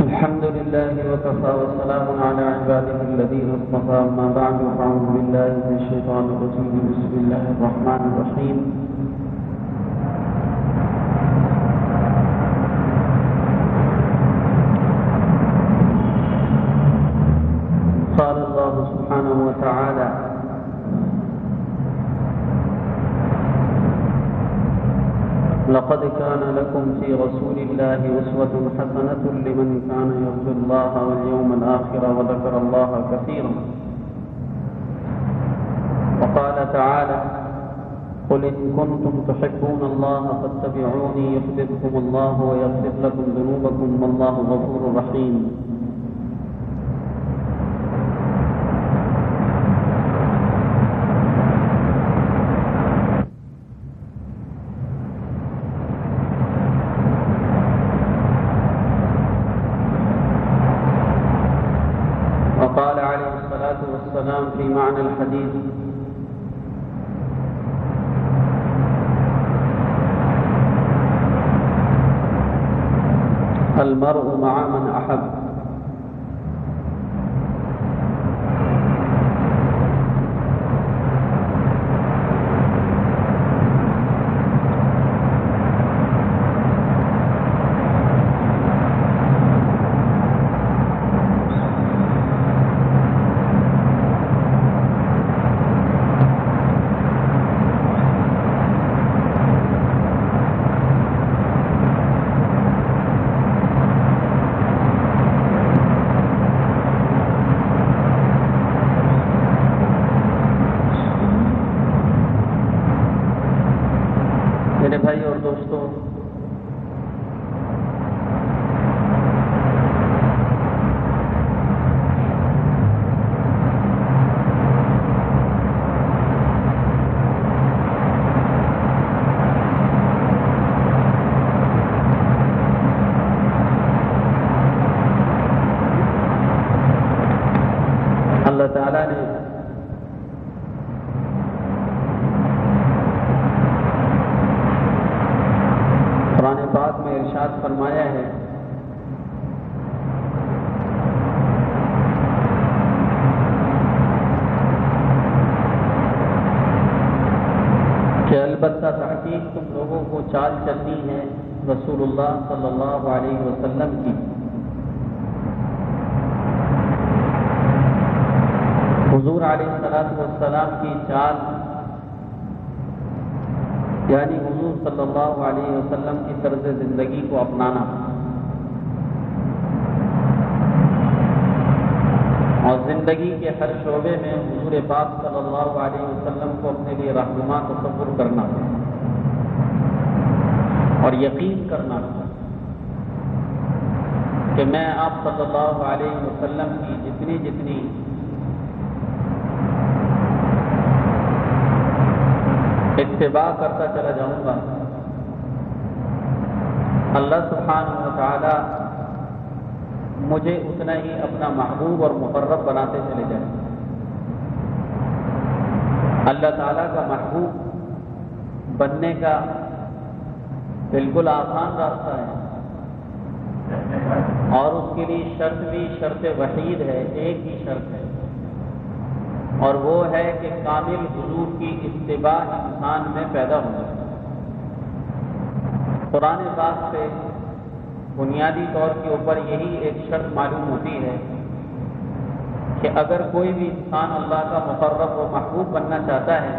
الحمد لله وكفى والسلام على عباده الذين اصطفى أما بعد فأعوذ بالله من الشيطان الرجيم بسم الله الرحمن الرحيم قال الله سبحانه وتعالى لقد كان لكم في رسول الله أسوة حسنة لمن كان يرجو الله واليوم الآخر وذكر الله كثيرا وقال تعالى قل إن كنتم تحبون الله فاتبعوني يحببكم الله ويغفر لكم ذنوبكم والله غفور رحيم وقال عليه الصلاة والسلام في معنى الحديث المرء مع من أحب میرے بھائی اور دوستوں، اللہ تعالیٰ نے قرآن پاک میں ارشاد فرمایا ہے کہ البتہ تحقیق تم لوگوں کو چال چلنی ہے رسول اللہ صلی اللہ علیہ وسلم کی، حضور علیہ السلام کی چال، یعنی حضور صلی اللہ علیہ وسلم کی طرز زندگی کو اپنانا اور زندگی کے ہر شعبے میں حضور پاک صلی اللہ علیہ وسلم کو اپنے لیے رہنما تصور کرنا اور یقین کرنا کہ میں آپ صلی اللہ علیہ وسلم کی جتنی اتباع کرتا چلا جاؤں گا، اللہ سبحانہ و تعالی مجھے اتنا ہی اپنا محبوب اور مقرب بناتے چلے جائیں۔ اللہ تعالیٰ کا محبوب بننے کا بالکل آسان راستہ ہے اور اس کے لیے شرط بھی شرط وحید ہے، ایک ہی شرط ہے، اور وہ ہے کہ کامل حضور کی اتباع انسان میں پیدا ہو جائے۔ قرآن پاک سے بنیادی طور کے اوپر یہی ایک شرط معلوم ہوتی ہے کہ اگر کوئی بھی انسان اللہ کا مقرب و محبوب بننا چاہتا ہے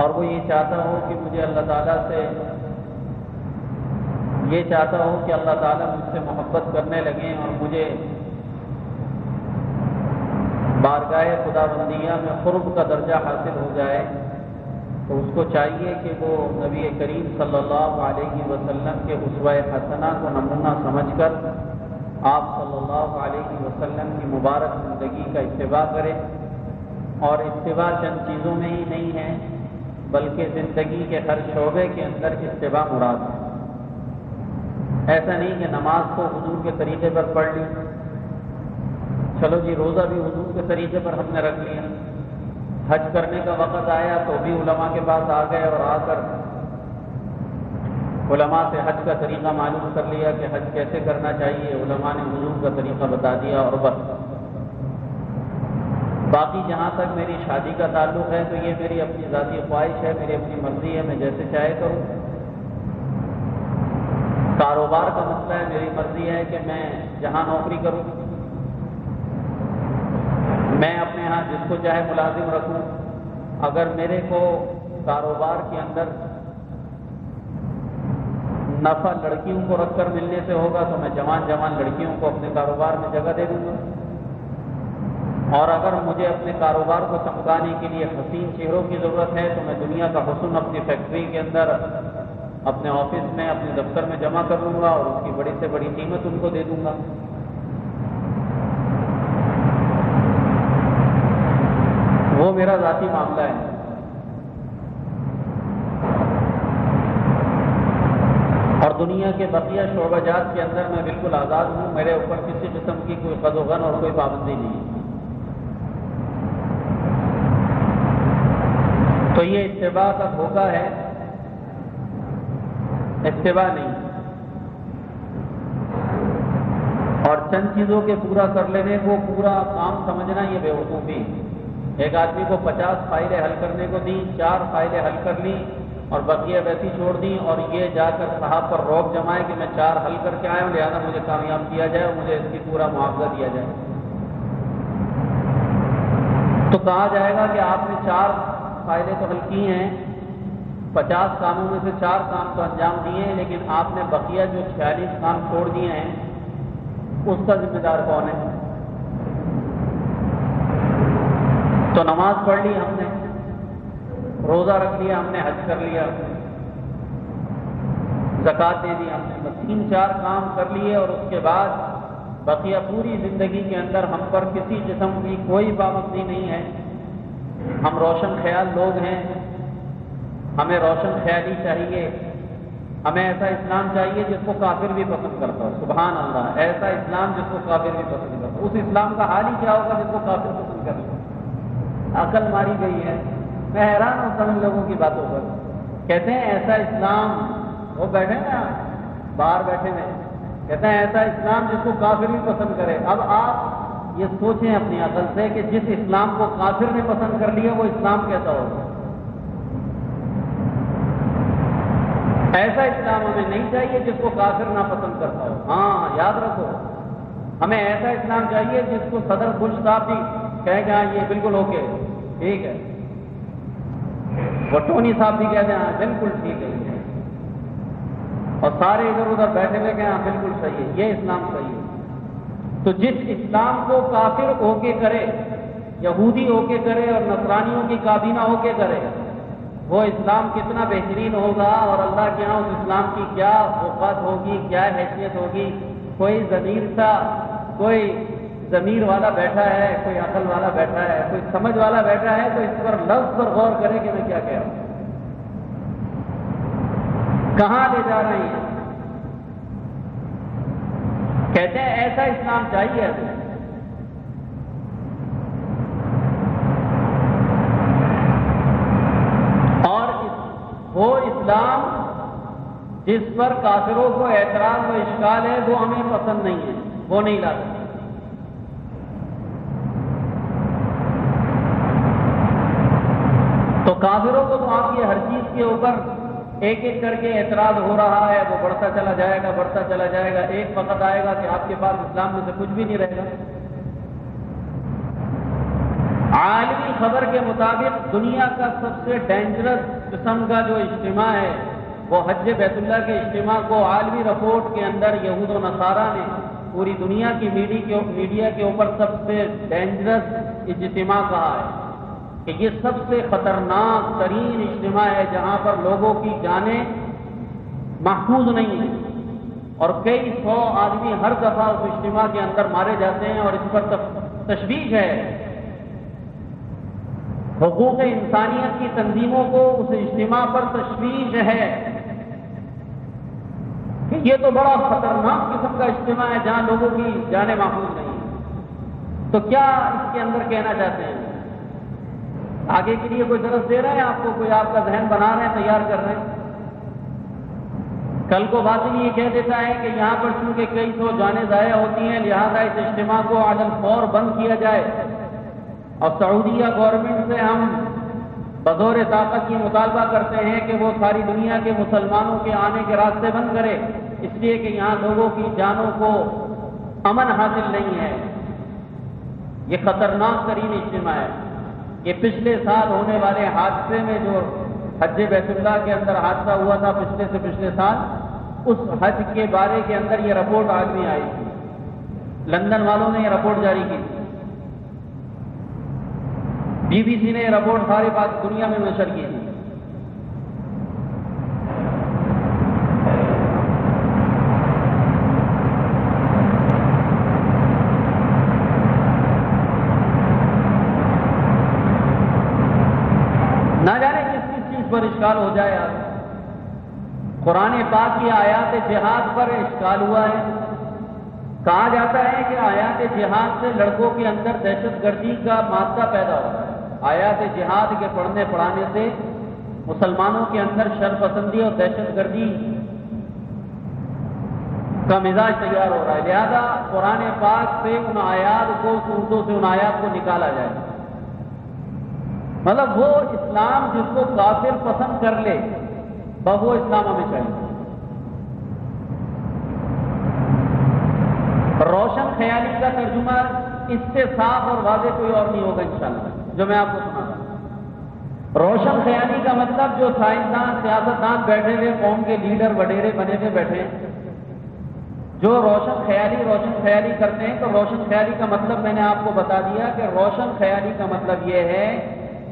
اور وہ یہ چاہتا ہو کہ مجھے اللہ تعالیٰ سے یہ چاہتا ہو کہ اللہ تعالیٰ مجھ سے محبت کرنے لگیں اور مجھے بارگاہ خدا بندیہ میں قرب کا درجہ حاصل ہو جائے، تو اس کو چاہیے کہ وہ نبی کریم صلی اللہ علیہ وسلم کے اسوہ حسنہ کو نمونہ سمجھ کر آپ صلی اللہ علیہ وسلم کی مبارک زندگی کا اتباع کرے، اور اتباع چند چیزوں میں ہی نہیں ہے بلکہ زندگی کے ہر شعبے کے اندر اتباع مراد ہے۔ ایسا نہیں کہ نماز کو حضور کے طریقے پر پڑھ لی، چلو جی روزہ بھی حضور کے طریقے پر ہم نے رکھ لیا، حج کرنے کا وقت آیا تو بھی علماء کے پاس آ گئے اور آ کر علماء سے حج کا طریقہ معلوم کر لیا کہ حج کیسے کرنا چاہیے، علماء نے وضو کا طریقہ بتا دیا، اور بس۔ باقی جہاں تک میری شادی کا تعلق ہے تو یہ میری اپنی ذاتی خواہش ہے، میری اپنی مرضی ہے، میں جیسے چاہے کروں۔ کاروبار کا مسئلہ ہے، میری مرضی ہے کہ میں جہاں نوکری کروں، میں اپنے ہاں جس کو چاہے ملازم رکھوں۔ اگر میرے کو کاروبار کے اندر نفع لڑکیوں کو رکھ کر ملنے سے ہوگا تو میں جوان لڑکیوں کو اپنے کاروبار میں جگہ دے دوں گا، اور اگر مجھے اپنے کاروبار کو چمکانے کے لیے حسین چہروں کی ضرورت ہے تو میں دنیا کا حسن اپنی فیکٹری کے اندر، اپنے آفس میں، اپنے دفتر میں جمع کر لوں گا اور اس کی بڑی سے بڑی قیمت ان کو دے دوں گا۔ وہ میرا ذاتی معاملہ ہے۔ اور دنیا کے بقیہ شعبہ جات کے اندر میں بالکل آزاد ہوں، میرے اوپر کسی قسم کی کوئی قد و غن اور کوئی پابندی نہیں ہے۔ تو یہ اتباع کا دھوکہ ہے، اتباع نہیں۔ اور چند چیزوں کے پورا کر لینے کو پورا کام سمجھنا یہ بیوقوفی۔ ایک آدمی کو 50 فائلیں حل کرنے کو دی، 4 فائلیں حل کر لی اور بقیہ ویسی چھوڑ دی، اور یہ جا کر صاحب پر روک جمائے کہ میں 4 حل کر کے آیا ہوں، لہٰذا مجھے کامیاب کیا جائے اور مجھے اس کی پورا معاوضہ دیا جائے۔ تو کہا جائے گا کہ آپ نے 4 فائلیں تو حل کی ہیں، 50 کاموں میں سے 4 کام تو انجام دیے ہیں، لیکن آپ نے بقیہ جو 46 کام چھوڑ دیے ہیں اس کا ذمہ دار کون ہے؟ تو نماز پڑھ لی ہم نے، روزہ رکھ لیا ہم نے، حج کر لیا، زکوٰۃ دے دی ہم نے، بس 3-4 کام کر لیے، اور اس کے بعد بقیہ پوری زندگی کے اندر ہم پر کسی قسم کی کوئی پابندی نہیں ہے۔ ہم روشن خیال لوگ ہیں، ہمیں روشن خیالی چاہیے، ہمیں ایسا اسلام چاہیے جس کو کافر بھی پسند کرتا ہو۔ سبحان اللہ، ایسا اسلام جس کو کافر بھی پسند کرتا ہو۔ اس اسلام کا حال ہی کیا ہوگا جس کو کافر پسند کرتا ہو؟ عقل ماری گئی ہے۔ میں حیران ہوتا ہوں لوگوں کی باتوں پر، کہتے ہیں ایسا اسلام، وہ بیٹھے نا باہر بیٹھے ہوئے، کہتے ہیں ایسا اسلام جس کو کافر بھی پسند کرے۔ اب آپ یہ سوچیں اپنی عقل سے کہ جس اسلام کو کافر نے پسند کر لیا وہ اسلام کیسا ہوگا؟ ایسا اسلام ہمیں نہیں چاہیے جس کو کافر نہ پسند کرتا ہو۔ ہاں یاد رکھو، ہمیں ایسا اسلام چاہیے جس کو صدر بش صاحب بھی کہے کہ ہاں یہ بالکل اوکے، ٹھیک ہے، وہ ٹونی صاحب بھی کہتے ہیں ہاں بالکل ٹھیک ہے، اور سارے ادھر ادھر بیٹھے ہوئے کہ ہاں بالکل صحیح ہے، یہ اسلام صحیح ہے۔ تو جس اسلام کو کافر ہو کے کرے، یہودی ہو کے کرے اور نصرانیوں کی کابینہ ہو کے کرے، وہ اسلام کتنا بہترین ہوگا، اور اللہ کے یہاں اس اسلام کی کیا وقت ہوگی، کیا حیثیت ہوگی۔ کوئی ضمیر والا بیٹھا ہے، کوئی عقل والا بیٹھا ہے، کوئی سمجھ والا بیٹھا ہے، تو اس پر لفظ پر غور کرے کہ میں کیا کہہ رہا ہوں، کہاں لے جا رہے ہیں۔ کہتے ہیں ایسا اسلام چاہیے ہمیں۔ اور وہ اسلام جس پر کافروں کو اعتراض و اشکال ہے وہ ہمیں پسند نہیں ہے، وہ نہیں لا سکتے۔ تو کافروں کو تو آپ یہ ہر چیز کے اوپر ایک ایک کر کے اعتراض ہو رہا ہے، وہ بڑھتا چلا جائے گا، بڑھتا چلا جائے گا، ایک وقت آئے گا کہ آپ کے پاس اسلام میں سے کچھ بھی نہیں رہے گا۔ عالمی خبر کے مطابق دنیا کا سب سے ڈینجرس قسم کا جو اجتماع ہے وہ حج بیت اللہ کے اجتماع کو عالمی رپورٹ کے اندر یہود و نصارہ نے پوری دنیا کی میڈیا کے اوپر سب سے ڈینجرس اجتماع کہا ہے کہ یہ سب سے خطرناک ترین اجتماع ہے جہاں پر لوگوں کی جانیں محفوظ نہیں ہیں، اور کئی 100 آدمی ہر دفعہ اس اجتماع کے اندر مارے جاتے ہیں، اور اس پر تشویش ہے۔ حقوق انسانیت کی تنظیموں کو اس اجتماع پر تشویش ہے کہ یہ تو بڑا خطرناک قسم کا اجتماع ہے جہاں لوگوں کی جانیں محفوظ نہیں ہیں۔ تو کیا اس کے اندر کہنا چاہتے ہیں؟ آگے کے لیے کوئی درس دے رہے ہیں آپ کو، کوئی آپ کا ذہن بنا رہے ہیں، تیار کر رہے ہیں؟ کل کو باطل یہ کہہ دیتا ہے کہ یہاں پر چونکہ کئی سو جانیں ضائع ہوتی ہیں لہذا اس اجتماع کو علی الفور بند کیا جائے، اور سعودیہ گورنمنٹ سے ہم بطور طاقت کی مطالبہ کرتے ہیں کہ وہ ساری دنیا کے مسلمانوں کے آنے کے راستے بند کرے، اس لیے کہ یہاں لوگوں کی جانوں کو امن حاصل نہیں ہے۔ یہ خطرناک ترین اجتماع ہے۔ یہ پچھلے سال ہونے والے حادثے میں جو حج بیت اللہ کے اندر حادثہ ہوا تھا پچھلے سے پچھلے سال، اس حج کے بارے کے اندر یہ رپورٹ آج بھی آئی تھی، لندن والوں نے یہ رپورٹ جاری کی تھی، بی بی سی نے یہ رپورٹ ساری بات دنیا میں نشر کی تھی۔ نہ جانے کس کس چیز پر اشکال ہو جائے آج۔ قرآن پاک کی آیات جہاد پر اشکال ہوا ہے۔ کہا جاتا ہے کہ آیات جہاد سے لڑکوں کے اندر دہشت گردی کا مادہ پیدا ہوتا ہے۔ آیات جہاد کے پڑھنے پڑھانے سے مسلمانوں کے اندر شر پسندی اور دہشت گردی کا مزاج تیار ہو رہا ہے، لہذا قرآن پاک سے ان آیات کو، صورتوں سے ان آیات کو نکالا جائے۔ مطلب وہ اسلام جس کو کافر پسند کر لے وہ اسلام ہمیں چاہیے۔ روشن خیالی کا ترجمہ اس سے صاف اور واضح کوئی اور نہیں ہوگا انشاءاللہ، جو میں آپ کو سنا رہا۔ روشن خیالی کا مطلب جو سائنسدان، سیاستدان بیٹھے ہوئے، قوم کے لیڈر وڈیرے بنے ہوئے بیٹھے ہیں، جو روشن خیالی کرتے ہیں، تو روشن خیالی کا مطلب میں نے آپ کو بتا دیا کہ روشن خیالی کا مطلب یہ ہے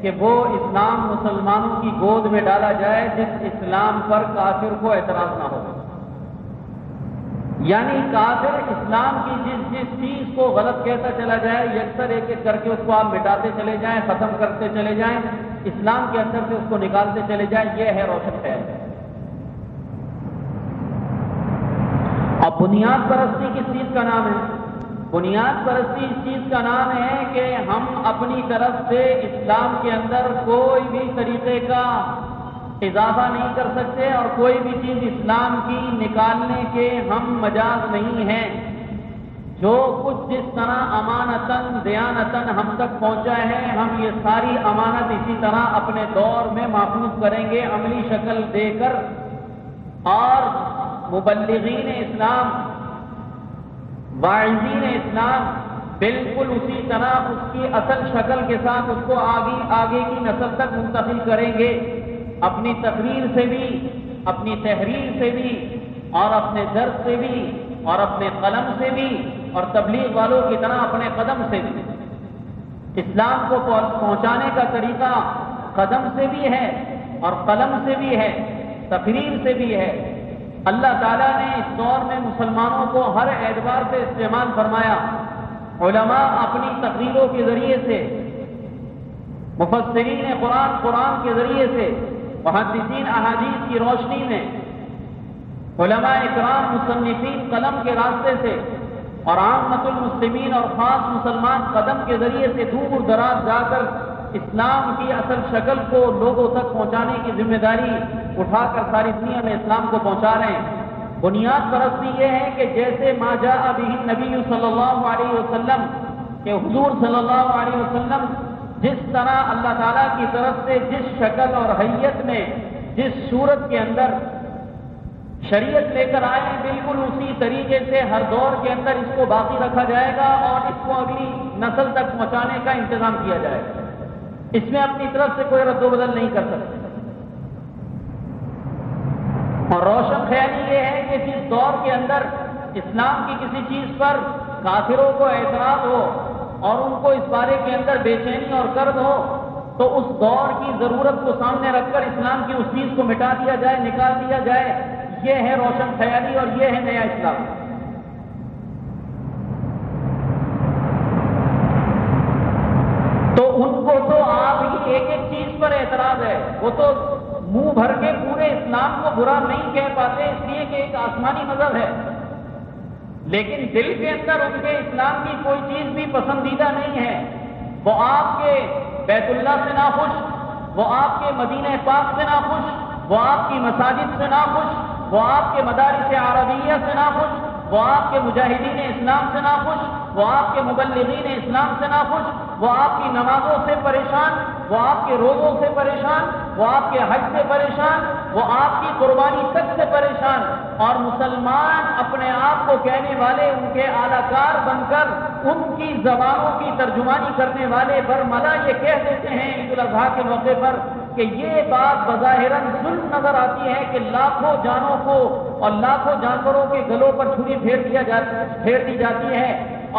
کہ وہ اسلام مسلمانوں کی گود میں ڈالا جائے جس اسلام پر کافر کو اعتراض نہ ہو۔ یعنی کافر اسلام کی جس چیز کو غلط کہتا چلا جائے، یکسر ایک ایک کر کے اس کو آپ مٹاتے چلے جائیں، ختم کرتے چلے جائیں، اسلام کے اندر سے اس کو نکالتے چلے جائیں، یہ ہے روشن خیال۔ اب بنیاد پرستی کس چیز کا نام ہے؟ بنیاد پرستی اس چیز کا نام ہے کہ ہم اپنی طرف سے اسلام کے اندر کوئی بھی طریقے کا اضافہ نہیں کر سکتے اور کوئی بھی چیز اسلام کی نکالنے کے ہم مجاز نہیں ہیں۔ جو کچھ جس طرح امانتاً دیانتاً ہم تک پہنچا ہے، ہم یہ ساری امانت اسی طرح اپنے دور میں محفوظ کریں گے، عملی شکل دے کر، اور مبلغین اسلام، واعظین اسلام بالکل اسی طرح اس کی اصل شکل کے ساتھ اس کو آگے کی نسل تک منتقل کریں گے، اپنی تقریر سے بھی، اپنی تحریر سے بھی، اور اپنے درس سے بھی، اور اپنے قلم سے بھی، اور تبلیغ والوں کی طرح اپنے قدم سے بھی۔ اسلام کو پہنچانے کا طریقہ قدم سے بھی ہے اور قلم سے بھی ہے، تقریر سے بھی ہے۔ اللہ تعالیٰ نے اس دور میں مسلمانوں کو ہر اعتبار سے استعمال فرمایا۔ علماء اپنی تقریروں کے ذریعے سے، مفسرین قرآن کے ذریعے سے، محدثین احادیث کی روشنی میں، علماء اکرام مصنفین قلم کے راستے سے، اور عامۃ المسلمین اور خاص مسلمان قدم کے ذریعے سے دور دراز جا کر اسلام کی اصل شکل کو لوگوں تک پہنچانے کی ذمہ داری اٹھا کر ساری دنیا میں اسلام کو پہنچا رہے ہیں۔ بنیاد پرستی یہ ہے کہ جیسے ما جاء بہ النبی صلی اللہ علیہ وسلم، کہ حضور صلی اللہ علیہ وسلم جس طرح اللہ تعالیٰ کی طرف سے جس شکل اور حیت میں، جس صورت کے اندر شریعت لے کر آئے، بالکل اسی طریقے سے ہر دور کے اندر اس کو باقی رکھا جائے گا اور اس کو اگلی نسل تک پہنچانے کا انتظام کیا جائے گا۔ اس میں اپنی طرف سے کوئی رد و بدل نہیں کر سکتے۔ اور روشن خیالی یہ ہے کہ جس دور کے اندر اسلام کی کسی چیز پر کافروں کو اعتراض ہو اور ان کو اس بارے کے اندر بے چینی اور کرد ہو، تو اس دور کی ضرورت کو سامنے رکھ کر اسلام کی اس چیز کو مٹا دیا جائے، نکال دیا جائے۔ یہ ہے روشن خیالی اور یہ ہے نیا اسلام۔ تو ان کو تو آپ ہی ایک ایک چیز پر اعتراض ہے، وہ تو منہ بھر کے پورے اسلام کو برا نہیں کہہ پاتے، اس لیے کہ ایک آسمانی مذہب ہے، لیکن دل کے اندر ان کے اسلام کی کوئی چیز بھی پسندیدہ نہیں ہے۔ وہ آپ کے بیت اللہ سے ناخوش، وہ آپ کے مدینہ پاک سے ناخوش، وہ آپ کی مساجد سے ناخوش، وہ آپ کے مدارس عربیہ سے ناخوش، وہ آپ کے مجاہدین اسلام سے ناخوش، وہ آپ کے مبلغین اسلام سے ناخوش، وہ آپ کی نمازوں سے پریشان، وہ آپ کے روزوں سے پریشان، وہ آپ کے حج سے پریشان، وہ آپ کی قربانی تک سے پریشان، اور مسلمان اپنے آپ کو کہنے والے ان کے اعلی کار بن کر ان کی زبانوں کی ترجمانی کرنے والے برملا یہ کہہ دیتے ہیں عید الاضحیٰ کے موقع پر کہ یہ بات بظاہراً ظلم نظر آتی ہے کہ لاکھوں جانوں کو اور لاکھوں جانوروں کے گلوں پر چھری پھیر دی جاتی ہے،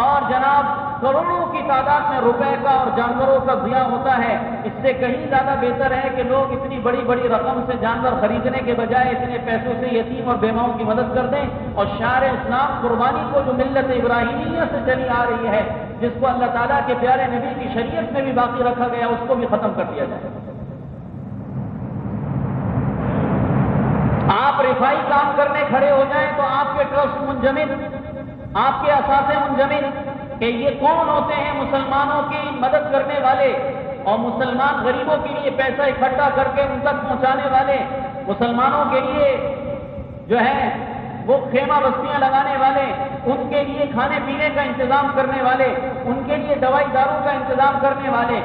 اور جناب کروڑوں کی تعداد میں روپے کا اور جانوروں کا ضیاع ہوتا ہے۔ اس سے کہیں زیادہ بہتر ہے کہ لوگ اتنی بڑی بڑی رقم سے جانور خریدنے کے بجائے اتنے پیسوں سے یتیم اور بیواؤں کی مدد کر دیں، اور شعار اسلام قربانی کو جو ملت ابراہیمیہ سے چلی آ رہی ہے، جس کو اللہ تعالیٰ کے پیارے نبی کی شریعت میں بھی باقی رکھا گیا، اس کو بھی ختم کر دیا جائے۔ آپ رفائی کام کرنے کھڑے ہو جائیں تو آپ کے ٹرسٹ منجمد، آپ کے اثاثے منجمد کہ یہ کون ہوتے ہیں مسلمانوں کی مدد کرنے والے اور مسلمان غریبوں کے لیے پیسہ اکٹھا کر کے ان تک پہنچانے والے، مسلمانوں کے لیے جو ہے وہ خیمہ بستیاں لگانے والے، ان کے لیے کھانے پینے کا انتظام کرنے والے، ان کے لیے دوائی داروں کا انتظام کرنے والے۔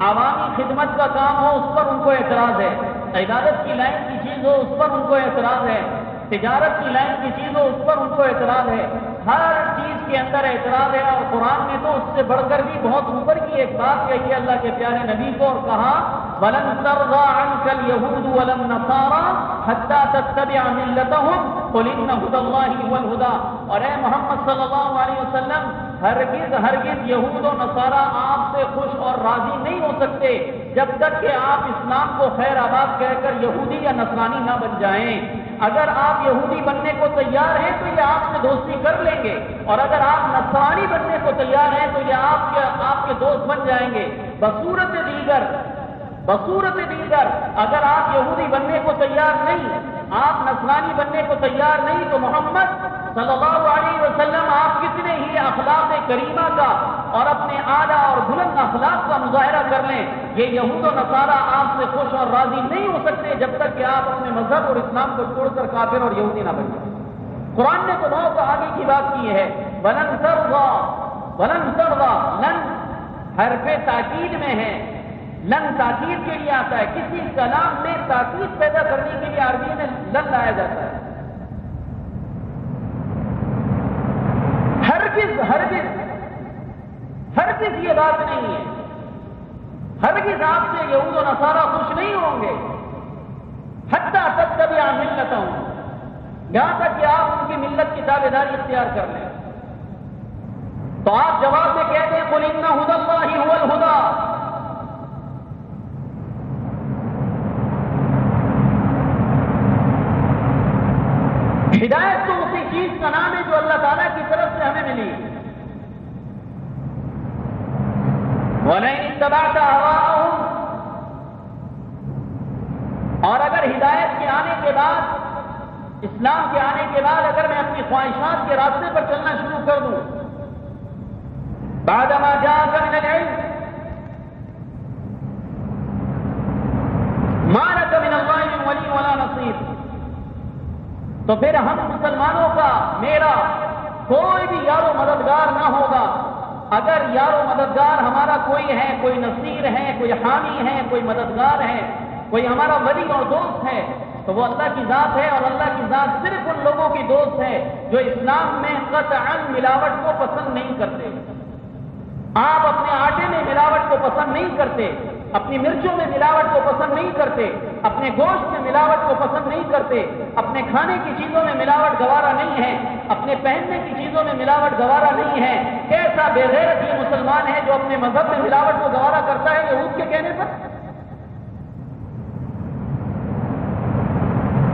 عوامی خدمت کا کام ہو اس پر ان کو اعتراض ہے، عبادت کی لائن کی چیز ہو اس پر ان کو اعتراض ہے، تجارت کی لائن کی چیز ہو اس پر ان کو اعتراض ہے، ہر چیز کے اندر اعتراض ہے۔ اور قرآن نے تو اس سے بڑھ کر بھی بہت اوپر کی ایک بات کہی ہے اللہ کے پیارے نبی کو، اور کہا وَلَن تَرْضَىٰ عَنْكَ الْيَهُودُ وَلَا النَّصَارَىٰ حَتَّىٰ تَتَّبِعَ مِلَّتَهُمْ قُلْ إِنَّ هُدَى اللَّهِ هُوَ الْهُدَىٰ۔ اور اے محمد صلی اللہ علیہ وسلم، ہرگز یہود و نصارہ آپ سے خوش اور راضی نہیں ہو سکتے جب تک کہ آپ اسلام کو خیر آباد کہہ کر یہودی یا نصرانی نہ بن جائیں۔ اگر آپ یہودی بننے کو تیار ہیں تو یہ آپ سے دوستی کر لیں گے، اور اگر آپ نصرانی بننے کو تیار ہیں تو یہ آپ کے دوست بن جائیں گے۔ بصورت دیگر اگر آپ یہودی بننے کو تیار نہیں، آپ نصرانی بننے کو تیار نہیں، تو محمد صلی اللہ علیہ وسلم آپ کتنے ہی اخلاق کریمہ کا اور اپنے اعلیٰ اور بلند اخلاق کا مظاہرہ کر لیں، یہ یہود و نصارہ آپ سے خوش اور راضی نہیں ہو سکتے جب تک کہ آپ اپنے مذہب اور اسلام کو چھوڑ کر کافر اور یہودی نہ بن جائیں۔ قرآن نے تو بہت آگے کی بات کی ہے، وَلَن تَرْضَىٰ، لن حرف تاکید میں ہے، لن تاکید کے لیے آتا ہے، کسی کلام میں تاکید پیدا کرنے کے لیے عربی میں لن لایا جاتا ہے۔ ہرگز یہ بات نہیں ہے، ہرگز آپ سے یہود و نصارہ خوش نہیں ہوں گے، حتیٰ تتبع ملتہم، یہاں تک کہ آپ ان کی ملت کی تابعداری اختیار کر لیں۔ تو آپ جواب میں کہتے ہیں قُلْ إِنَّ هُدَى اللَّهِ هُوَ الْهُدَىٰ۔ ہدایت تو اسی چیز کا نام ہے جو اللہ تعالیٰ کی طرف سے ہمیں ملی۔ وَلَئِنِ اتَّبَعْتَ أَهْوَاءَهُمْ، اور اگر ہدایت کے آنے کے بعد، اسلام کے آنے کے بعد اگر میں اپنی خواہشات کے راستے پر چلنا شروع کر دوں، بعدما جاءك من العلم ما لك من الله من ولي ولا نصير، تو پھر ہم مسلمانوں کا، میرا کوئی بھی یار و مددگار نہ ہوگا۔ اگر یار و مددگار ہمارا کوئی ہے، کوئی نصیر ہے، کوئی حامی ہے، کوئی مددگار ہے، کوئی ہمارا ولی اور دوست ہے، تو وہ اللہ کی ذات ہے، اور اللہ کی ذات صرف ان لوگوں کی دوست ہے جو اسلام میں قطعاً ملاوٹ کو پسند نہیں کرتے۔ آپ اپنے آٹے میں ملاوٹ کو پسند نہیں کرتے، اپنی مرچوں میں ملاوٹ کو پسند نہیں کرتے، اپنے گوشت میں ملاوٹ کو پسند نہیں کرتے، اپنے کھانے کی چیزوں میں ملاوٹ گوارا نہیں ہے، اپنے پہننے کی چیزوں میں ملاوٹ گوارا نہیں ہے۔ کیسا بے غیرت یہ مسلمان ہے جو اپنے مذہب میں ملاوٹ کو گوارا کرتا ہے یہود کے کہنے پر؟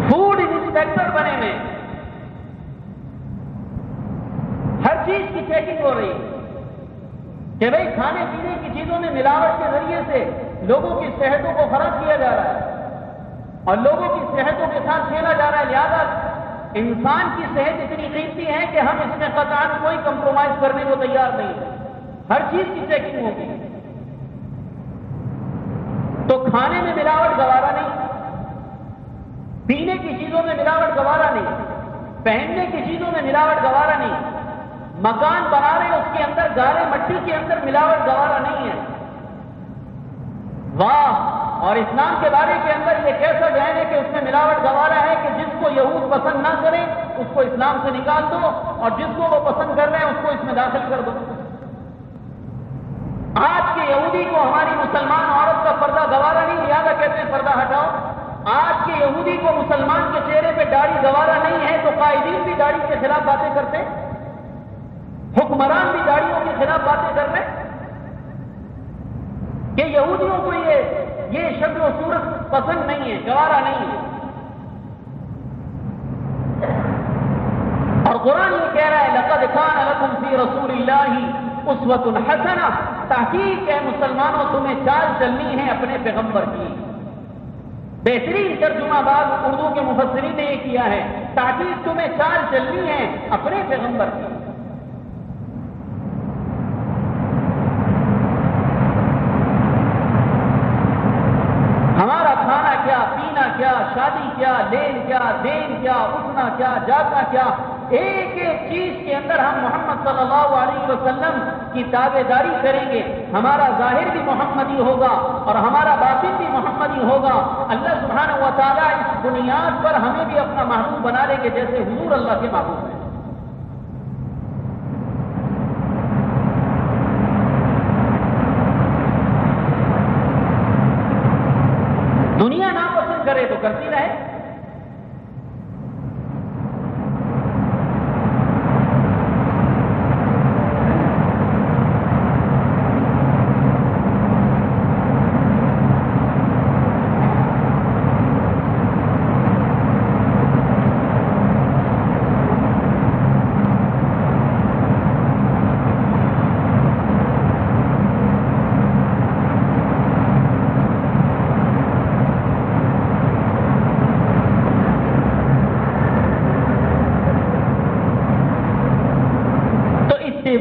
فوڈ انسپیکٹر بنے میں ہر چیز کی چیکنگ ہو رہی ہے کہ بھئی کھانے پینے کی چیزوں میں ملاوٹ کے ذریعے سے لوگوں کی صحتوں کو خراب کیا جا رہا ہے اور لوگوں کی صحتوں کے ساتھ کھیلا جا رہا ہے، لہذا انسان کی صحت اتنی قیمتی ہے کہ ہم اس میں قطعاً کوئی کمپرومائز کرنے کو تیار نہیں ہیں، ہر چیز کی چیکنگ ہوگی۔ تو کھانے میں ملاوٹ گوارا نہیں، پینے کی چیزوں میں ملاوٹ گوارا نہیں، پہننے کی چیزوں میں ملاوٹ گوارا نہیں، مکان بنا رہے اس کے اندر گارے مٹی کے اندر ملاوٹ گوارا نہیں ہے۔ واہ! اور اسلام کے بارے کے اندر یہ کیسا ذہن ہے کہ اس میں ملاوٹ گوارا ہے کہ جس کو یہود پسند نہ کریں اس کو اسلام سے نکال دو، اور جس کو وہ پسند کر رہے ہیں اس کو اس میں داخل کر دو۔ آج کے یہودی کو ہماری مسلمان عورت کا پردہ گوارا نہیں، لہٰذا کہتے ہیں پردہ ہٹاؤ۔ آج کے یہودی کو مسلمان کے چہرے پہ داڑھی گوارا نہیں ہے، تو قائدین بھی داڑھی کے خلاف باتیں کرتے، حکمران بھی داڑھیوں کے خلاف باتیں کر رہے کہ یہودیوں کو یہ شکل و صورت پسند نہیں ہے، گوارا نہیں ہے۔ اور قرآن یہ کہہ رہا ہے لقد کان لکم فی رسول اللہ اسوۃ حسنہ، تحقیق ہے مسلمانوں تمہیں چال چلنی ہے اپنے پیغمبر کی۔ بہترین ترجمہ باز اردو کے مفسرین نے یہ کیا ہے، تحقیق تمہیں چال چلنی ہے اپنے پیغمبر کی۔ ہمارا کھانا کیا، پینا کیا، شادی کیا، لین کیا، دین کیا، اٹھنا کیا، جاگنا کیا، ایک ایک چیز کے اندر ہم محمد صلی اللہ علیہ وسلم کی تابع داری کریں گے۔ ہمارا ظاہر بھی محمدی ہوگا اور ہمارا باطن بھی محمدی ہوگا۔ اللہ سبحانہ و تعالیٰ اس بنیاد پر ہمیں بھی اپنا محبوب بنا لیں گے جیسے حضور اللہ کے محبوب ہیں۔ دنیا ناپسند کرے تو کرتی رہے۔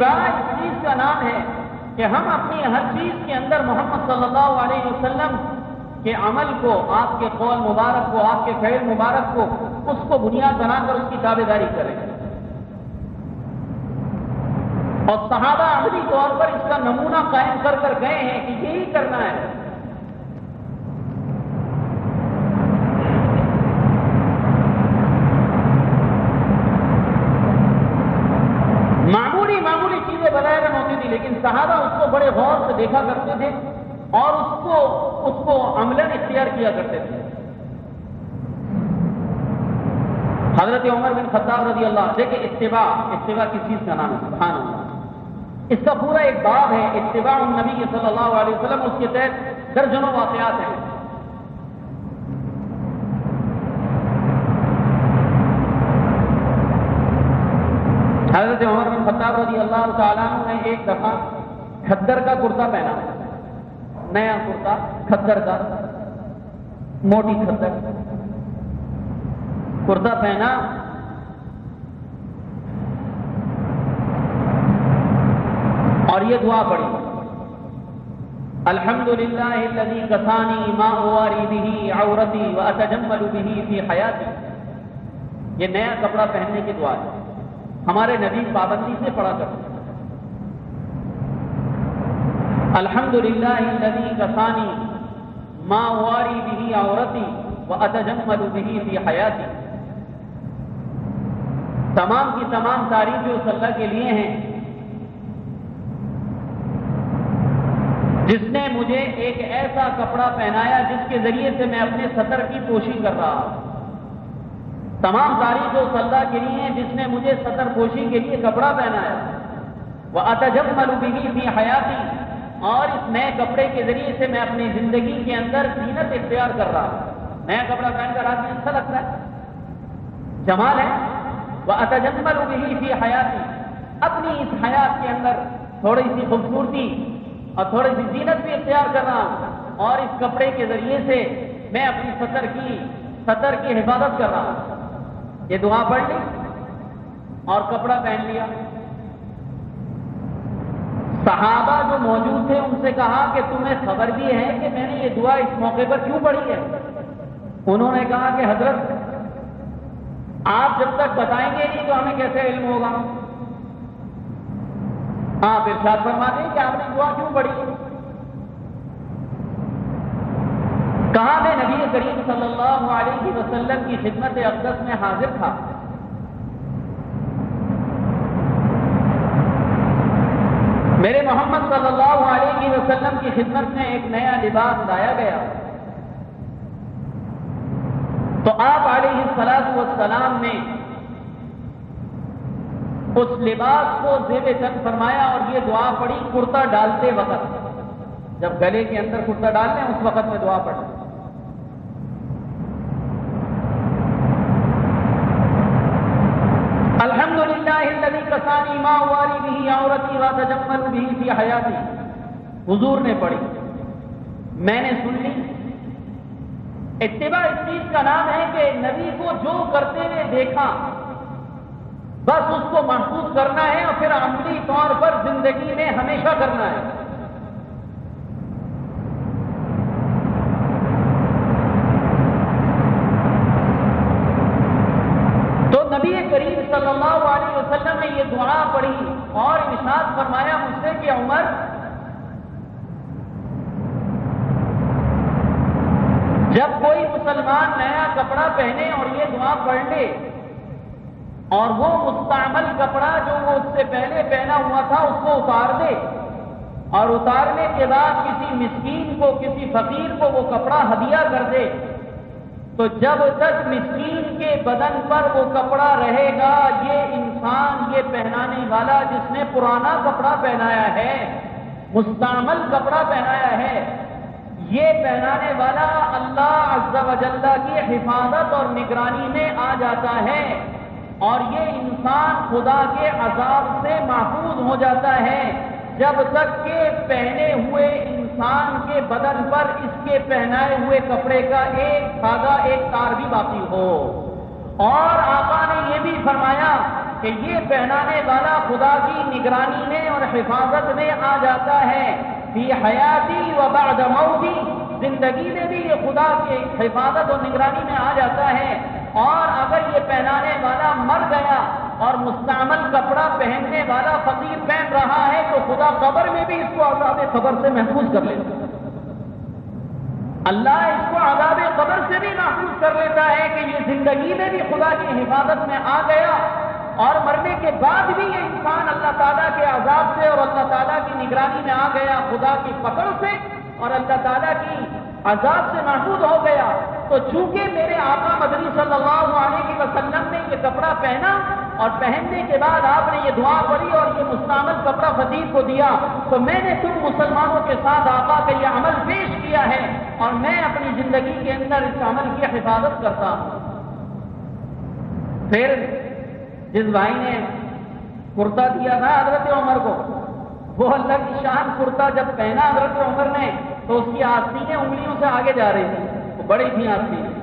اس چیز کا نام ہے کہ ہم اپنی ہر چیز کے اندر محمد صلی اللہ علیہ وسلم کے عمل کو، آپ کے قول مبارک کو، آپ کے فعل مبارک کو، اس کو بنیاد بنا کر اس کی تابع داری کریں۔ اور صحابہ عملی طور پر اس کا نمونہ قائم کر کر گئے ہیں کہ یہی کرنا ہے۔ معمولی چیزیں بظاہر ہوتی تھی، لیکن صحابہ اس کو بڑے غور سے دیکھا کرتے تھے اور اس کو عملاً اختیار کیا کرتے تھے۔ حضرت عمر بن خطاب رضی اللہ عنہ، دیکھیں اتباع کس چیز کا نام ہے، سبحان اللہ۔ اس کا پورا ایک باب ہے اتباع النبی صلی اللہ علیہ وسلم، اس کے تحت درجنوں واقعات ہیں۔ حضرت عمر بن خطاب رضی اللہ تعالیٰ عنہ نے ایک دفعہ کھدر کا کرتا پہنا، نیا کرتا کھدر کا، موٹی کھدر کرتا پہنا، اور یہ دعا پڑھی، الحمدللہ الذی کسانی ما اواری بہ عورتی واتجمل بہ فی حیاتی۔ یہ نیا کپڑا پہننے کی دعا ہے، ہمارے نبی پابندی سے پڑھا کرتے ہیں۔ الحمدللہ الذی کسانی ما اواری بہ عورتی واتجمل بہ فی حیاتی۔ تمام کی تمام تعریفیں اس اللہ کے لیے ہیں جس نے مجھے ایک ایسا کپڑا پہنایا جس کے ذریعے سے میں اپنے سطر کی پوشی کر رہا ہوں۔ تمام تعریف اس اللہ کے لیے ہیں جس نے مجھے سطر پوشی کے لیے کپڑا پہنایا۔ وَأَتَجَمَّلُ بِهِ فِي حَيَاتِي، اور اس نئے کپڑے کے ذریعے سے میں اپنی زندگی کے اندر زینت اختیار کر رہا ہوں۔ نیا کپڑا پہن کر آدمی اچھا لگتا ہے، جمال ہے۔ وَأَتَجَمَّلُ بِهِ فِي حَيَاتِي، اپنی اس حیات کے اندر تھوڑی سی خوبصورتی اور تھوڑی سی زینت بھی اختیار کر رہا ہوں، اور اس کپڑے کے ذریعے سے میں اپنی سطر کی حفاظت کر رہا ہوں۔ یہ دعا پڑھ لی اور کپڑا پہن لیا۔ صحابہ جو موجود تھے ان سے کہا کہ تمہیں خبر بھی ہے کہ میں نے یہ دعا اس موقع پر کیوں پڑھی ہے؟ انہوں نے کہا کہ حضرت آپ جب تک بتائیں گے نہیں تو ہمیں کیسے علم ہوگا؟ آپ ارشاد فرما دیں کہ آپ نے دعا کیوں پڑھی؟ کہاں میں نبی کریم صلی اللہ علیہ وسلم کی خدمت اقدس میں حاضر تھا، میرے محمد صلی اللہ علیہ وسلم کی خدمت میں ایک نیا لباس لایا گیا، تو آپ علیہ الصلاۃ والسلام نے اس لباس کو زیب تن فرمایا اور یہ دعا پڑھی کرتا ڈالتے وقت، جب گلے کے اندر کرتا ڈال لیں اس وقت میں دعا پڑھیں۔ الحمدللہ الذی کسانی ما والی به عورتی وتجمل به فی حیاتی، حضور نے پڑھی، میں نے سن لی۔ اتباع اس چیز کا نام ہے کہ نبی کو جو کرتے ہوئے دیکھا بس اس کو محفوظ کرنا ہے اور پھر عملی طور پر زندگی میں ہمیشہ کرنا ہے۔ تو نبی کریم صلی اللہ علیہ وسلم نے یہ دعا پڑھی اور ارشاد فرمایا مجھ سے کہ عمر، جب کوئی مسلمان نیا کپڑا پہنے اور یہ دعا پڑھ لے اور وہ مستعمل کپڑا جو وہ اس سے پہلے پہنا ہوا تھا اس کو اتار دے اور اتارنے کے بعد کسی مسکین کو، کسی فقیر کو وہ کپڑا ہدیہ کر دے، تو جب تک مسکین کے بدن پر وہ کپڑا رہے گا یہ انسان، یہ پہنانے والا جس نے پرانا کپڑا پہنایا ہے، مستعمل کپڑا پہنایا ہے، یہ پہنانے والا اللہ عز و جل کی حفاظت اور نگرانی میں آ جاتا ہے اور یہ انسان خدا کے عذاب سے محفوظ ہو جاتا ہے جب تک کہ پہنے ہوئے انسان کے بدن پر اس کے پہنائے ہوئے کپڑے کا ایک دھاگا، ایک تار بھی باقی ہو۔ اور آقا نے یہ بھی فرمایا کہ یہ پہنانے والا خدا کی نگرانی میں اور حفاظت میں آ جاتا ہے، فی حیاتی و بعد موتی، زندگی میں بھی یہ خدا کی حفاظت اور نگرانی میں آ جاتا ہے۔ اور اگر یہ پہنانے والا مر گیا اور مستعمل کپڑا پہننے والا فقیر پہن رہا ہے تو خدا قبر میں بھی اس کو عذاب قبر سے محفوظ کر لیتا ہے۔ اللہ اس کو عذاب قبر سے بھی محفوظ کر لیتا ہے کہ یہ زندگی میں بھی خدا کی حفاظت میں آ گیا اور مرنے کے بعد بھی یہ انسان اللہ تعالیٰ کے عذاب سے اور اللہ تعالیٰ کی نگرانی میں آ گیا، خدا کی پکڑ سے اور اللہ تعالیٰ کی عذاب سے محفوظ ہو گیا۔ تو چونکہ میرے آقا مدنی صلی اللہ علیہ وسلم نے یہ کپڑا پہنا اور پہننے کے بعد آپ نے یہ دعا پڑھی اور یہ مستعمل کپڑا فقیر کو دیا، تو میں نے تم مسلمانوں کے ساتھ آقا کا یہ عمل پیش کیا ہے اور میں اپنی زندگی کے اندر اس عمل کی حفاظت کرتا ہوں۔ پھر جس بھائی نے کرتا دیا تھا حضرت عمر کو، وہ اللہ کی شان کرتا جب پہنا حضرت عمر نے تو اس کی آستینیں انگلیوں سے آگے جا رہی تھی، وہ بڑی تھی آستینیں۔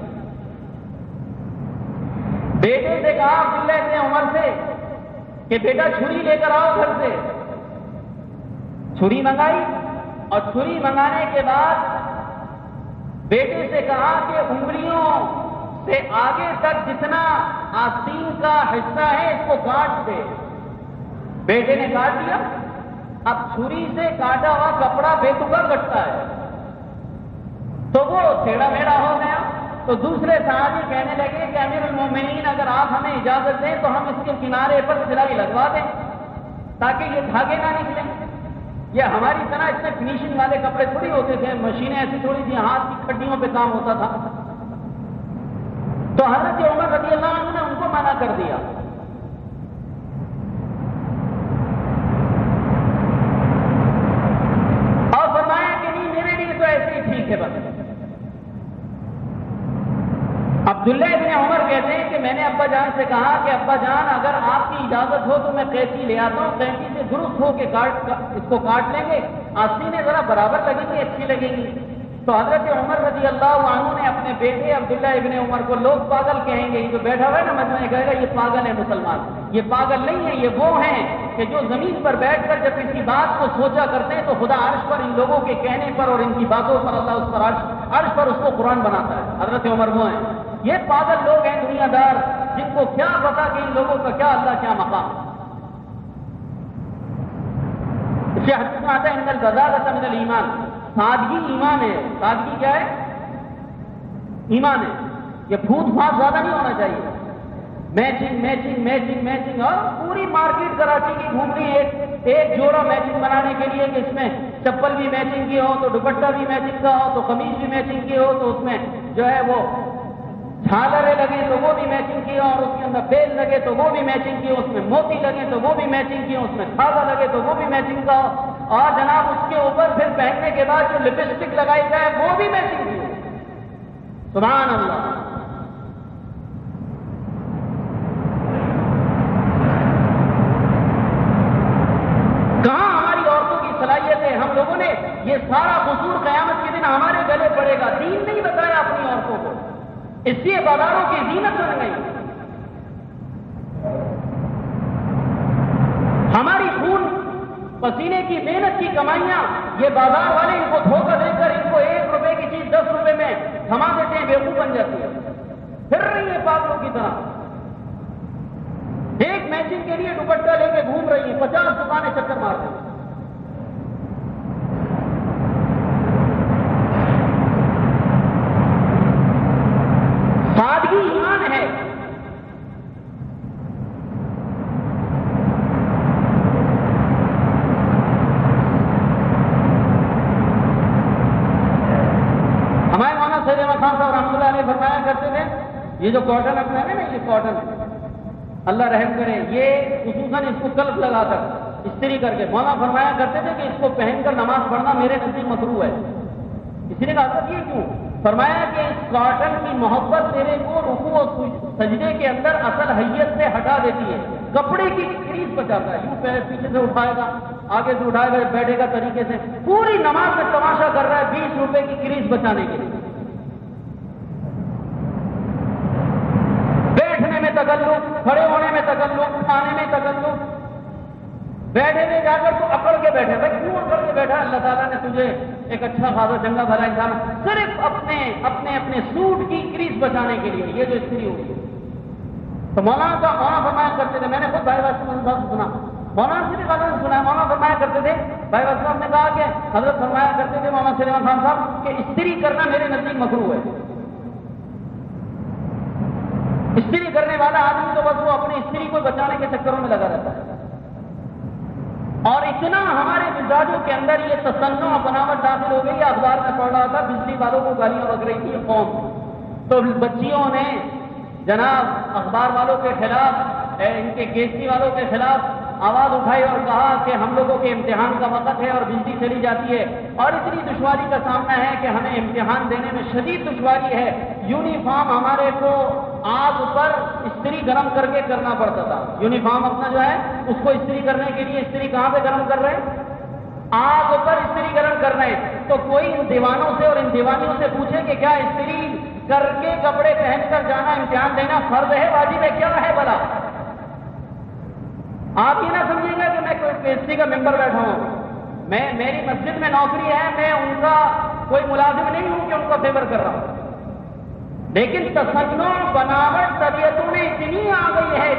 بیٹے سے کہا عبداللہ ابن عمر سے کہ بیٹا چھری لے کر آؤ گھر سے، چھری منگائی اور چھری منگانے کے بعد بیٹے سے کہا کہ انگلیوں سے آگے تک جتنا آستین کا حصہ ہے اس کو کاٹ دے۔ بیٹے نے کاٹ دیا۔ اب چھری سے کاٹا ہوا کپڑا بےتکا کٹتا ہے تو وہ ٹیڑھا میڑھا ہو گیا۔ تو دوسرے صحابی کہنے لگے کہ امیر المومنین اگر آپ ہمیں اجازت دیں تو ہم اس کے کنارے پر سلائی لگوا دیں تاکہ یہ دھاگے نہ نکلیں۔ یہ ہماری طرح اس میں فنیشنگ والے کپڑے تھوڑی ہوتے تھے، مشینیں ایسی تھوڑی تھی، ہاتھ کی کھڈیوں پہ کام ہوتا تھا۔ تو حضرت عمر رضی اللہ عنہ نے ان کو منع کر دیا۔ اور فرمایا کہ نہیں، میرے لیے تو ایسے ہی ٹھیک ہے بس۔ عبداللہ ابن عمر کہتے ہیں کہ میں نے ابا جان سے کہا کہ ابا جان اگر آپ کی اجازت ہو تو میں قینچی لے آتا ہوں، قینچی سے درست ہو کے اس کو کاٹ لیں گے، آستینیں ذرا برابر لگیں گی، اچھی لگیں گی۔ تو حضرت عمر رضی اللہ عنہ نے اپنے بیٹے عبداللہ ابن عمر کو، لوگ پاگل کہیں گے، یہ جو بیٹھا ہوا ہے نا مجمع کہے گا یہ پاگل ہے مسلمان، یہ پاگل نہیں ہے، یہ وہ ہیں کہ جو زمین پر بیٹھ کر جب کسی بات کو سوچا کرتے ہیں تو خدا عرش پر ان لوگوں کے کہنے پر اور ان کی باتوں پر اللہ اس پر عرش پر اس کو قرآن بناتا ہے۔ حضرت عمر وہ ہیں، یہ پاگل لوگ ہیں دنیا دار جن کو کیا پتا کہ ان لوگوں کا کیا اللہ کیا مقام ہے. اس سے حدیث میں آتا ہے ان البذالۃ من الایمان، سادگی ایمان ہے. سادگی کیا ہے؟ ایمان ہے. یہ پھوٹ پھاٹ زیادہ نہیں ہونا چاہیے. میچنگ میچنگ میچنگ میچنگ اور پوری مارکیٹ کراچی کی گھوم رہی ہے ایک جوڑا میچنگ بنانے کے لیے کہ اس میں چپل بھی میچنگ کی ہو تو دوپٹہ بھی میچنگ کا ہو تو قمیض بھی میچنگ کی ہو تو اس میں جو ہے وہ جھالریں لگے تو وہ بھی میچنگ کی ہو اور اس کے اندر بیل لگے تو وہ بھی میچنگ کی ہو، اس میں موتی لگے تو وہ بھی میچنگ کی ہو، اس میں دھاگا لگے تو وہ بھی میچنگ کا ہو، اور جناب اس کے اوپر پھر پہننے کے بعد جو لپسٹک لگائی جائے وہ بھی میچنگ کی ہو. سبحان اللہ. ہم لوگوں نے یہ سارا قصور قیامت کے دن ہمارے گلے پڑے گا. دین نہیں بتایا اپنی عورتوں کو، اس لیے بازاروں کی زینت بن گئی. ہماری خون پسینے کی محنت کی کمائیاں یہ بازار والے ان کو دھوکہ دے کر ان کو 1 روپے کی چیز 10 روپے میں تھما دیتے ہیں، بیوقوف بن جاتی ہے، پھر رہی ہے پاگلوں کی طرح. ایک میچنگ کے لیے دوپٹہ لے کے گھوم رہی ہے، 50 دکانیں چکر مار رہی ہیں. سادگی ایمان ہے. ہمارے مولانا سید احمد خان صاحب رحمۃ اللہ علیہ فرمایا کرتے تھے یہ جو کاٹن اپنا ہے نا یہ کاٹن اللہ رحم کرے یہ خصوصاً اس کو کلف لگا کر استری کر کے مولانا فرمایا کرتے تھے کہ اس کو پہن کر نماز پڑھنا میرے نزدیک مکروہ ہے. اسی نے کہا تھا یہ کیوں؟ فرمایا کہ اس کاٹن کی محبت تیرے کو رکوع و سجدے کے اندر اصل حیت سے ہٹا دیتی ہے. کپڑے کی کریز بچاتا ہے، یوں پیر پیچھے سے اٹھائے گا آگے سے اٹھائے گا بیٹھے گا طریقے سے، پوری نماز میں تماشا کر رہا ہے 20 روپے کی کریز بچانے کے لیے. بیٹھنے میں تکلف، کھڑے ہونے میں تکلف، کھانے میں تکلف، بیٹھے میں جا کر تو اکڑ کے بیٹھے. بھائی کیوں اکڑ کے بیٹھا؟ اللہ تعالیٰ نے تجھے ایک اچھا خاصا چنگا بھلا انسان صرف اپنے سوٹ کی کریز بچانے کے لیے یہ جو استری ہوگی. تو مولانا فرمایا کرتے تھے، میں نے خود بھائی واسطے صاحب سے سنا، مولانا سے بھی باتوں سے سنا ہے. مولانا فرمایا کرتے تھے، بھائی واسطے صاحب نے کہا کہ حضرت فرمایا کرتے تھے مولانا سلیمان خان صاحب کہ استری کرنا میرے نزدیک مکروہ ہے. استری کرنے والا آدمی تو بس وہ اپنے استری کو بچانے کے چکروں میں لگا رہتا ہے. اور اتنا ہمارے مزاجوں کے اندر یہ تصنع بناوٹ داخل ہو گئی. اخبار میں پڑھ رہا تھا بجلی والوں کو گالیاں بک رہی تھی قوم، تو بچیوں نے جناب اخبار والوں کے خلاف ان کے گیسٹی والوں کے خلاف آواز اٹھائی اور کہا کہ ہم لوگوں کے امتحان کا وقت ہے اور بجلی چلی جاتی ہے اور اتنی دشواری کا سامنا ہے کہ ہمیں امتحان دینے میں شدید دشواری ہے. یونیفارم ہمارے کو آگ پر استری گرم کر کے کرنا پڑتا تھا. یونیفارم اپنا جو ہے اس کو استری کرنے کے لیے استری کہاں پہ گرم کر رہے ہیں؟ آگ پر استری گرم کر رہے ہیں. تو کوئی ان دیوانوں سے اور ان دیوانیوں سے پوچھے کہ کیا استری کر کے کپڑے پہن کر جانا امتحان دینا فرض ہے واجب ہے کیا ہے بلا؟ آپ یہ نہ سمجھیں گے کہ میں کوئی پیسٹری کا ممبر بیٹھا ہوں. میری مسجد میں نوکری ہے، میں ان کا کوئی ملازم نہیں ہوں کہ ان کا فیور کر رہا ہوں. لیکن تصنع بناوٹ طبیعتوں میں اتنی آ گئی ہے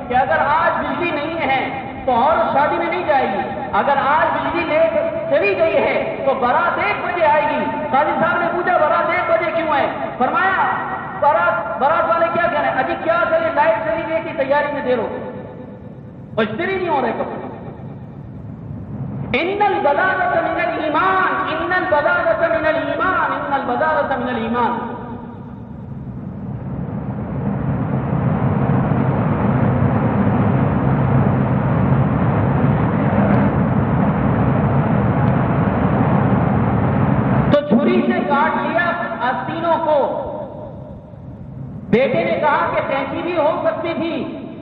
کہ اگر آج بجلی نہیں ہے تو اور شادی میں نہیں جائے گی. اگر آج بجلی لیٹ چلی گئی ہے تو بارات 1 بجے آئے گی. قاضی صاحب نے پوچھا بارات 1 بجے کیوں ہے؟ فرمایا بارات والے کیا کہہ رہے ہیں؟ ابھی کیا کریں لائٹ چلی گئی کی تیاری میں دیر ہو گئی، بجتری نہیں ہو رہے کپڑے. ان البذالۃ من الایمان، ان البذالۃ من الایمان، ان البذالۃ من الایمان. کاٹ لیا آستینوں کو. بیٹے نے کہا کہ کینچی بھی ہو سکتی تھی،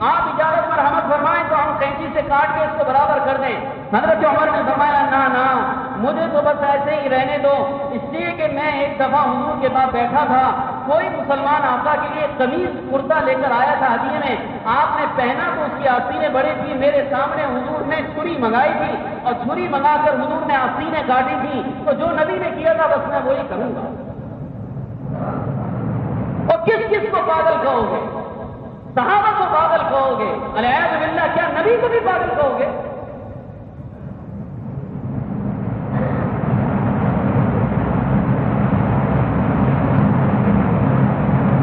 آپ اجازت مرحمت فرمائیں تو ہم کینچی سے کاٹ کے اس کو برابر کر دیں. حضرت عمر نے فرمایا نہ مجھے تو بس ایسے ہی رہنے دو، اس لیے کہ میں ایک دفعہ حضور کے پاس بیٹھا تھا، کوئی مسلمان آقا کے لیے قمیض کرتا لے کر آیا تھا ہدیے میں، آپ نے پہنا تو اس کی آستینیں بڑی تھی، میرے سامنے حضور نے چھری منگائی تھی اور چھری منگا کر حضور نے آستینیں کاٹی تھی، تو جو نبی نے کیا تھا بس میں وہی کروں گا. اور کس کو پاگل کہو گے؟ صحابہ کو پاگل کہو گے، العیاذ باللہ کیا نبی کو بھی پاگل کہو گے؟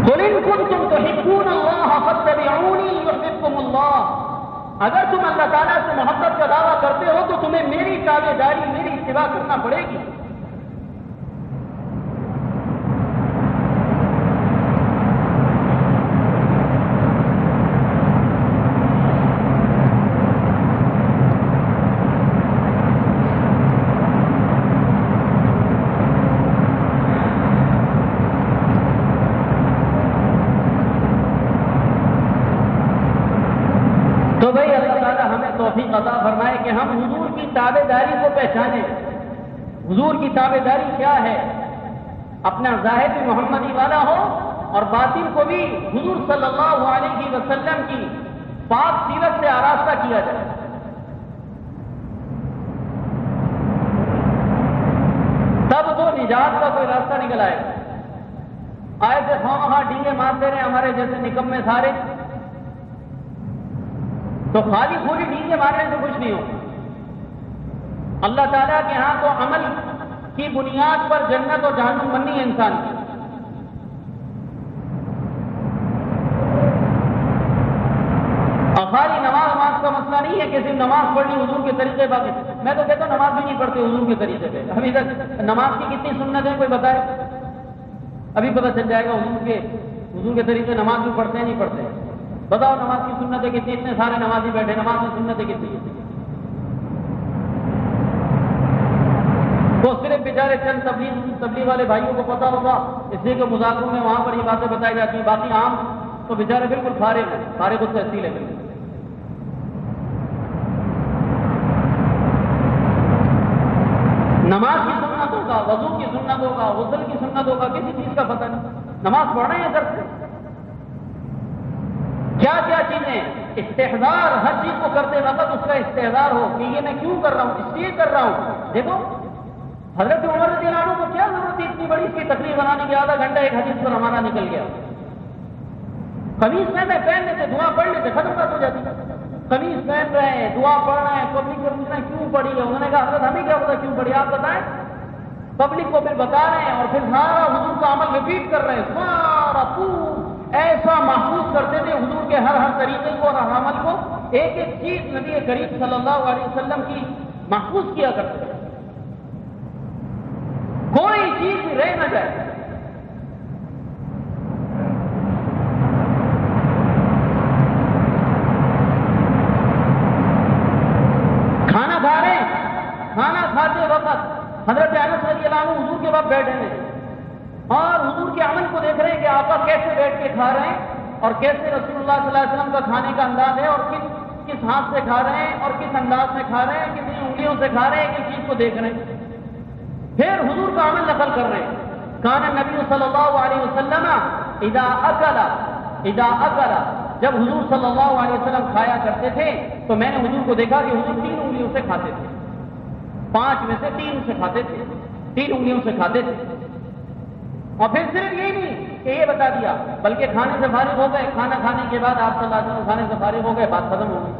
قل ان کنتم تحبون اللہ فاتبعونی یحببکم اللہ، اگر تم اللہ تعالیٰ سے محبت کا دعویٰ کرتے ہو تو تمہیں میری تابع داری، میری اتباع کرنا پڑے گی۔ تو بھائی اللہ تعالیٰ ہمیں توفیق عطا فرمائے کہ ہم حضور کی تابع داری کو پہچانیں۔ حضور کی تابع داری کیا ہے؟ اپنا ظاہر بھی محمدی والا ہو اور باطن کو بھی حضور صلی اللہ علیہ وسلم کی پاک سیرت سے آراستہ کیا جائے۔ تب تو نجات کا کوئی راستہ نکل آئے۔ آئے سے خواہ ڈینگے مارتے رہے ہمارے جیسے نکمے سارے، تو خالی پوری ڈینگے مارنے سے کچھ نہیں ہو۔ اللہ تعالیٰ کے ہاں تو عمل کی بنیاد پر جنت اور جہنم بننی ہے انسان کی۔ اور خالی نماز کا مسئلہ نہیں ہے کہ صرف نماز پڑھنی حضور کے طریقے باقی۔ میں تو کہتا ہوں نماز بھی نہیں پڑھتے حضور کے طریقے پہ۔ ابھی تک نماز کی کتنی سنت ہے کوئی بتائے؟ ابھی پتہ چل جائے گا حضور کے طریقے نماز بھی پڑھتے ہیں نہیں پڑھتے ہیں۔ بتاؤ نماز کی سنتیں کتنی؟ اتنے سارے نمازی بیٹھے، نماز کی سنتیں کتنی؟ وہ صرف بیچارے چند تبلیغ والے بھائیوں کو پتا ہوگا، اس لیے کہ مذاکروں میں وہاں پر یہ باتیں بتائی جاتی ہیں، باقی عام تو بیچارے بالکل فارغ ہیں، فارغ التحصیل ہے بالکل۔ نماز کی سنتوں کا، وضو کی سنتوں کا، غسل کی سنتوں کا کسی چیز کا پتہ نہیں۔ نماز پڑھ رہے ہیں کرتے کیا کیا چیزیں؟ استحضار، ہر چیز کو کرتے وقت اس کا استحضار ہو کہ یہ میں کیوں کر رہا ہوں، اس لیے کر رہا ہوں۔ دیکھو حضرت عمر رضی اللہ عنہ کو کیا ضرورت تھی اتنی بڑی اس کی تقریر بنانے کی؟ آدھا گھنٹہ ایک حدیث پر ہمارا نکل گیا۔ قمیص پہن لیتے، دعا پڑھ لیتے، ختم بات ہو جاتی۔ قمیص پہن رہے ہیں، دعا پڑھ رہے ہیں، پبلک کو پوچھنا کیوں پڑھی ہے؟ انہوں نے کہا حضرت ہمیں کیا پتا کیوں پڑھی، آپ بتائیں۔ پبلک کو پھر بتا رہے ہیں اور پھر سارا حضور کا عمل ریپیٹ کر رہے ہیں، سارا ایسا محفوظ کرتے تھے حضور کے ہر طریقے کو اور ہر عمل کو، ایک ایک چیز نبی کریم صلی اللہ علیہ وسلم کی محفوظ کیا کرتے تھے، کوئی چیز رہ نہ جائے۔ کھانا کھا رہے ہیں، کھانا کھاتے وقت حضرت انس رضی اللہ عنہ حضور کے بعد بیٹھے ہیں اور حضور کے عمل کو دیکھ رہے ہیں کہ آقا کیسے بیٹھ کے کھا رہے ہیں اور کیسے رسول اللہ صلی اللہ علیہ وسلم کا کھانے کا انداز ہے اور کس ہاتھ سے کھا رہے ہیں اور کس انداز میں کھا رہے ہیں، کتنی انگلیوں سے کھا رہے ہیں، کس چیز کو دیکھ رہے ہیں۔ پھر حضور کا عمل نقل کر رہے ہیں۔ کان نبی صلی اللہ علیہ وسلم اذا اکل، جب حضور صلی اللہ علیہ وسلم کھایا کرتے تھے تو میں نے حضور کو دیکھا کہ حضور 3 انگلیوں سے کھاتے تھے، 5 میں سے 3 سے کھاتے تھے، 3 انگلیوں سے کھاتے تھے۔ اور پھر صرف یہی نہیں کہ یہ بتا دیا بلکہ کھانے سے فارغ ہو گئے، کھانا کھانے کے بعد آپ صلی اللہ علیہ وسلم کھانے سے فارغ ہو گئے، بات ختم ہو گئی۔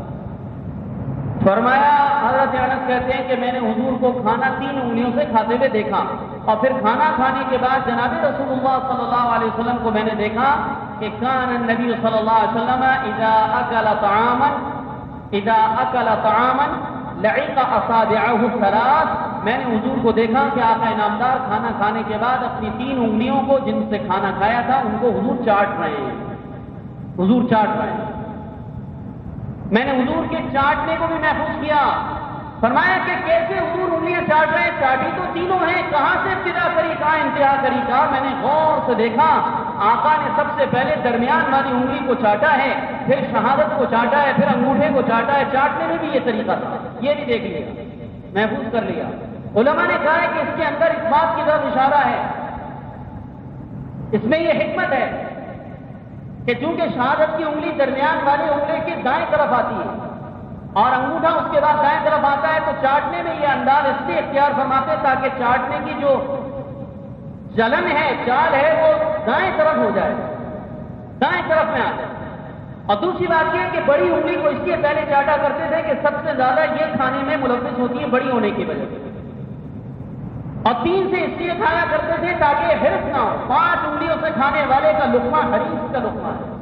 فرمایا حضرت انس کہتے ہیں کہ میں نے حضور کو کھانا 3 انگلیوں سے کھاتے ہوئے دیکھا اور پھر کھانا کھانے کے بعد جناب رسول اللہ صلی اللہ علیہ وسلم کو میں نے دیکھا کہ کان النبی صلی اللہ علیہ وسلم اذا اکل طعاما لعق اصابعه الثلاث، میں نے حضور کو دیکھا کہ آقا انعامدار کھانا کھانے کے بعد اپنی 3 انگلیوں کو جن سے کھانا کھایا تھا ان کو حضور چاٹ رہے ہیں، حضور چاٹ رہے ہیں۔ میں نے حضور کے چاٹنے کو بھی محفوظ کیا۔ فرمایا کہ کیسے حضور انگلیاں چاٹ رہے ہیں، چاٹی تو تینوں ہیں، کہاں سے ابتدا کری، کہاں انتہا کری؟ کہا میں نے غور سے دیکھا آقا نے سب سے پہلے درمیان والی انگلی کو چاٹا ہے، پھر شہادت کو چاٹا ہے، پھر انگوٹھے کو چاٹا ہے۔ چاٹنے میں بھی یہ طریقہ تھا، یہ بھی دیکھ لیا، محفوظ کر لیا۔ علماء نے کہا ہے کہ اس کے اندر اس بات کی طرف اشارہ ہے، اس میں یہ حکمت ہے کہ چونکہ شہادت کی انگلی درمیان والی انگلی کی دائیں طرف آتی ہے اور انگوٹھا اس کے بعد دائیں طرف آتا ہے، تو چاٹنے میں یہ انداز اس لیے اختیار فرماتے تاکہ چاٹنے کی جو چلن ہے، چال ہے، وہ دائیں طرف ہو جائے، دائیں طرف میں آ جائے۔ اور دوسری بات یہ کہ بڑی انگلی کو اس لیے پہلے چاٹا کرتے تھے کہ سب سے زیادہ یہ کھانے میں ملوث ہوتی ہے بڑی ہونے کی وجہ سے، اور 3 سے اس لیے کھایا کرتے تھے تاکہ حرص نہ ہو، 5 انگلیوں سے کھانے والے کا لقمہ حریص کا لقمہ ہے۔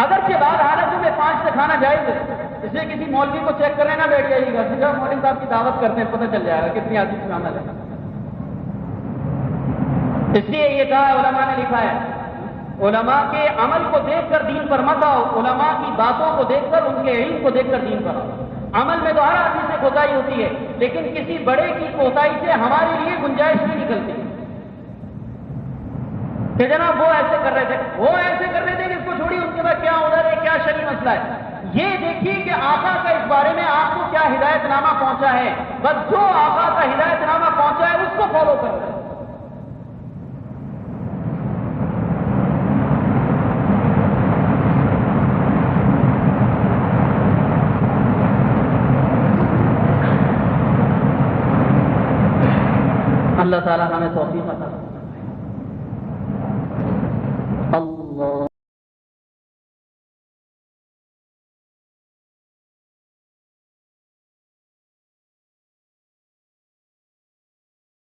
اگرچہ بعض حالتوں میں 5 سے کھانا جائز ہے، اس لیے کسی مولوی کو چیک کرنے نہ بیٹھ جائیے گا، سیدھا مولوی صاحب کی دعوت کرتے ہیں، پتہ چل جائے گا کتنی عزیز عمل ہے۔ اس لیے یہ کہا علماء نے لکھا ہے، علماء کے عمل کو دیکھ کر دین پر مت آؤ، علماء کی باتوں کو دیکھ کر، ان کے علم کو دیکھ کر دین پر آؤ۔ عمل میں تو ہر آدمی سے کوتاہی ہوتی ہے، لیکن کسی بڑے کی کوتاہی سے ہمارے لیے گنجائش نہیں نکلتی کہ جناب وہ ایسے کر رہے تھے، وہ ایسے کر رہے تھے کہ اس کو چھوڑی، اس کے بعد کیا ادھر ہے، کیا شرعی مسئلہ ہے۔ یہ دیکھیے کہ آقا کا اس بارے میں آپ کو کیا ہدایت نامہ پہنچا ہے، بس جو آقا کا ہدایت نامہ پہنچا ہے اس کو فالو کر رہے ہیں۔ اللہ تعالیٰ ہمیں توفیق عطا فرمائے۔